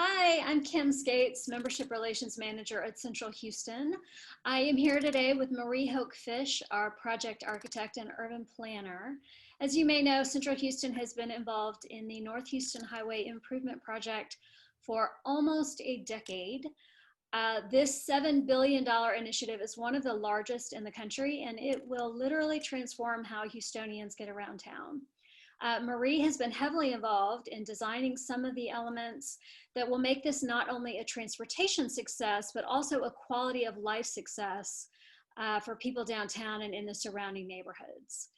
Hi, I'm Kim Scates, Membership Relations Manager at Central Houston. I am here today with Marie Hoke, our project architect and urban planner. As you may know, Central Houston has been involved in the North Houston Highway Improvement Project for almost a decade. This $7 billion initiative is one of the largest in the country, and it will literally transform how Houstonians get around town. Marie has been heavily involved in designing some of the elements that will make this not only a transportation success, but also a quality of life success for people downtown and in the surrounding neighborhoods.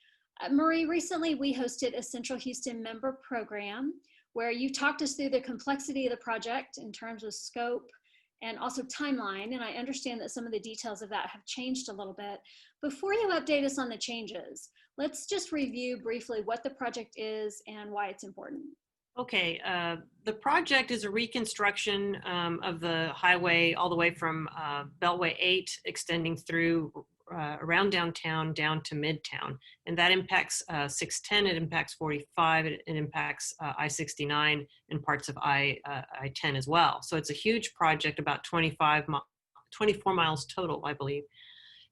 Marie, recently we hosted a Central Houston member program where you talked us through the complexity of the project in terms of scope and also timeline, and I understand that some of the details of that have changed a little bit. Before you update us on the changes, let's just review briefly what the project is and why it's important. Okay, the project is a reconstruction of the highway all the way from Beltway 8 extending through around downtown down to Midtown. And that impacts 610, it impacts 45, it impacts I-69 and parts of I-10 as well. So it's a huge project, about 24 miles total, I believe.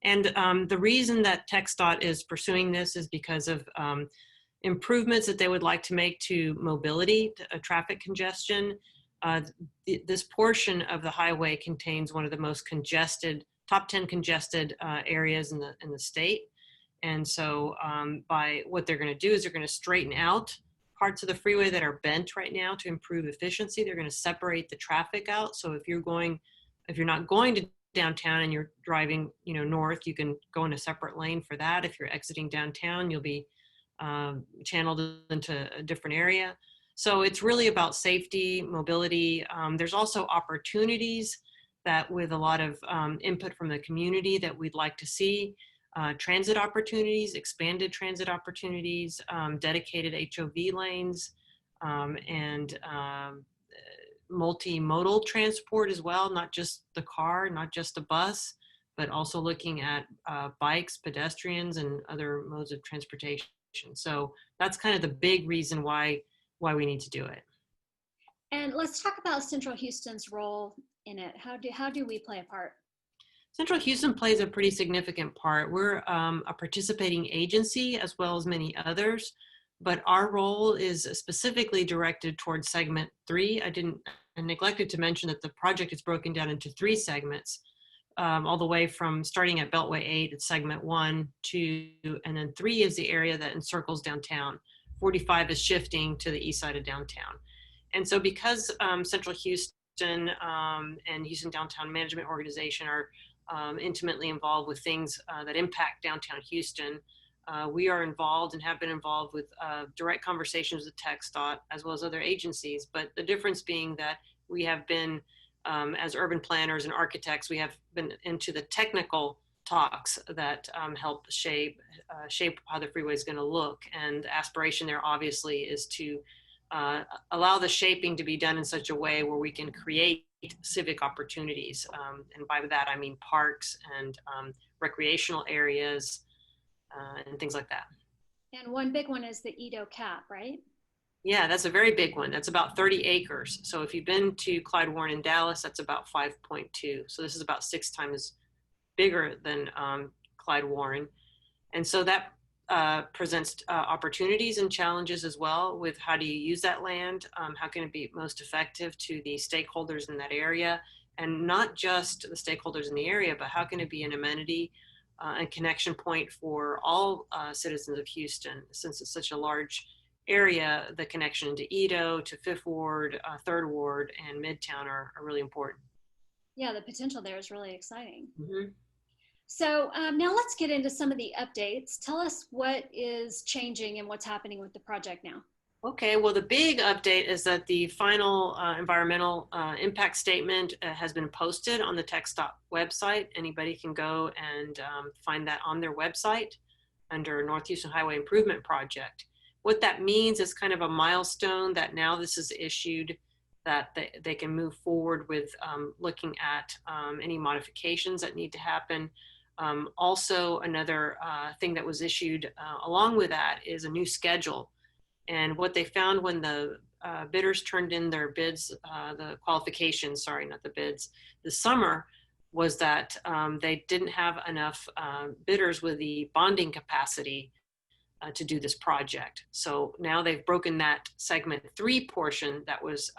And the reason that TXDOT is pursuing this is because of improvements that they would like to make to mobility, traffic congestion. This portion of the highway contains one of the most congested, top 10 congested areas in the state. And so by what they're going to do is they're going to straighten out parts of the freeway that are bent right now to improve efficiency. They're going to separate the traffic out. So if you're not going to downtown and you're driving, north, you can go in a separate lane for that. If you're exiting downtown, you'll be channeled into a different area. So it's really about safety, mobility. There's also opportunities that with a lot of input from the community that we'd like to see. Transit opportunities, expanded transit opportunities, dedicated HOV lanes, and multimodal transport as well, not just the car, not just the bus, but also looking at bikes, pedestrians, and other modes of transportation. So that's kind of the big reason why we need to do it. And let's talk about Central Houston's role in it. How do we play a part? Central Houston plays a pretty significant part. We're a participating agency as well as many others, but our role is specifically directed towards segment 3. I neglected to mention that the project is broken down into 3 segments. All the way from starting at Beltway 8 at segment 1, 2, and then 3 is the area that encircles downtown. 45 is shifting to the east side of downtown. And so because Central Houston and Houston Downtown Management Organization are intimately involved with things that impact downtown Houston, we are involved and have been involved with direct conversations with TXDOT as well as other agencies. But the difference being that we have been as urban planners and architects, we have been into the technical talks that help shape how the freeway is going to look. And the aspiration there obviously is to allow the shaping to be done in such a way where we can create civic opportunities. And by that, I mean parks and recreational areas and things like that. And one big one is the IDO Cap, right? Yeah, that's a very big one. That's about 30 acres. So if you've been to Clyde Warren in Dallas, that's about 5.2. So this is about 6 times bigger than Clyde Warren. And so that presents opportunities and challenges as well with how do you use that land? How can it be most effective to the stakeholders in that area? And not just the stakeholders in the area, but how can it be an amenity and connection point for all citizens of Houston, since it's such a large area. The connection to Edo, to Fifth Ward, Third Ward, and Midtown are really important. Yeah, the potential there is really exciting. Mm-hmm. So now let's get into some of the updates. Tell us what is changing and what's happening with the project now. Okay, well, the big update is that the final environmental impact statement has been posted on the TXDOT website. Anybody can go and find that on their website under North Houston Highway Improvement Project. What that means is kind of a milestone that now this is issued, that they can move forward with looking at any modifications that need to happen. Also, another thing that was issued along with that is a new schedule. And what they found when the bidders turned in their bids, the qualifications, sorry, not the bids, this summer, was that they didn't have enough bidders with the bonding capacity to do this project. So now they've broken that segment 3 portion that was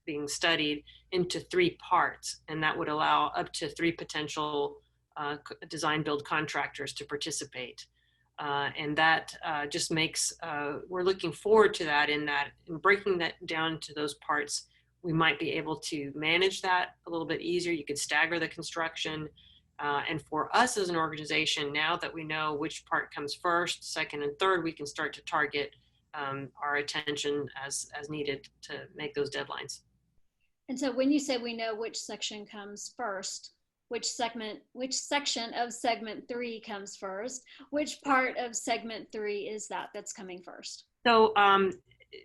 being studied into 3 parts, and that would allow up to 3 potential design build contractors to participate. And that just makes, we're looking forward to that, in breaking that down to those parts, we might be able to manage that a little bit easier. You could stagger the construction. And for us as an organization, now that we know which part comes first, second, and third, we can start to target our attention as needed to make those deadlines. And so when you say we know which section comes first, which section of segment 3 comes first, which part of segment 3 is that's coming first? So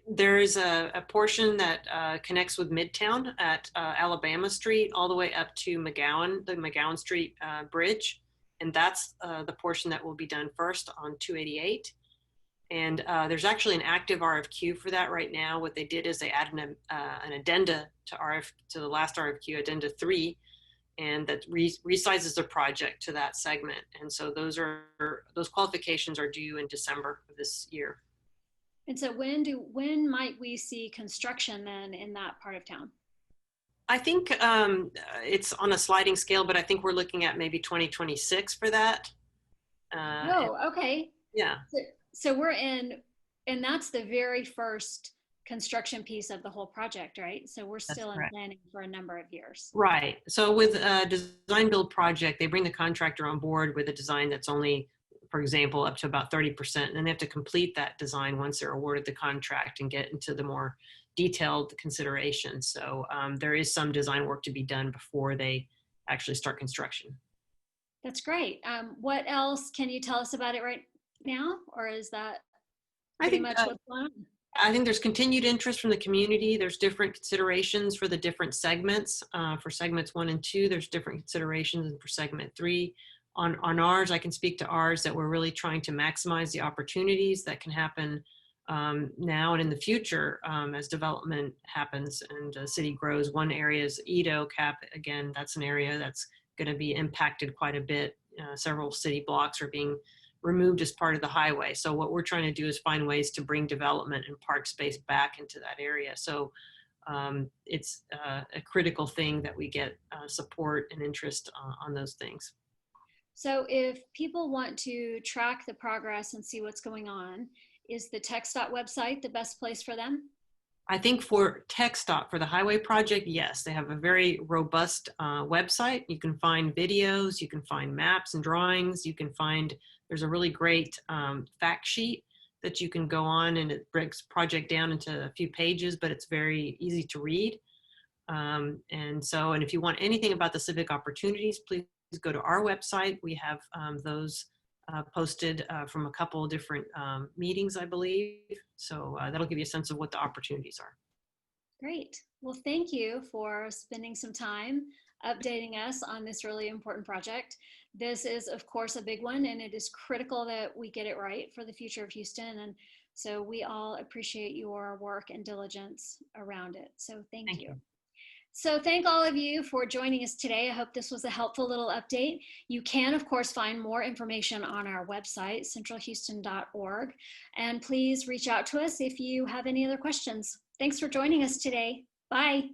there is a portion that connects with Midtown at Alabama Street all the way up to McGowan, the McGowan Street Bridge. And that's the portion that will be done first on 288. And there's actually an active RFQ for that right now. What they did is they added an addenda to the last RFQ, addenda 3, and that resizes the project to that segment. And so those qualifications are due in December of this year. And so when might we see construction then in that part of town? I think it's on a sliding scale, but I think we're looking at maybe 2026 for that. Okay. Yeah. So we're in, and that's the very first construction piece of the whole project, right? So we're still in planning for a number of years. Right. So with a design build project, they bring the contractor on board with a design that's only, for example, up to about 30%. And then they have to complete that design once they're awarded the contract and get into the more detailed considerations. So there is some design work to be done before they actually start construction. That's great. What else can you tell us about it right now? Or is that pretty much what's going on? I think there's continued interest from the community. There's different considerations for the different segments. For segments 1 and 2, there's different considerations, and for segment 3. On ours, I can speak to ours that we're really trying to maximize the opportunities that can happen now and in the future as development happens and the city grows. One area is IDO Cap. Again, that's an area that's going to be impacted quite a bit. Several city blocks are being removed as part of the highway. So what we're trying to do is find ways to bring development and park space back into that area. So it's a critical thing that we get support and interest on those things. So if people want to track the progress and see what's going on, is the TXDOT website the best place for them? I think for TXDOT, for the highway project, yes, they have a very robust website. You can find videos, you can find maps and drawings, you can find, there's a really great fact sheet that you can go on, and it breaks project down into a few pages, but it's very easy to read. And if you want anything about the civic opportunities, please go to our website. We have those posted from a couple of different meetings, I believe. So that'll give you a sense of what the opportunities are. Great. Well, thank you for spending some time updating us on this really important project. This is, of course, a big one, and it is critical that we get it right for the future of Houston. And so we all appreciate your work and diligence around it. So thank you. So thank all of you for joining us today. I hope this was a helpful little update. You can, of course, find more information on our website, centralhouston.org. And please reach out to us if you have any other questions. Thanks for joining us today. Bye.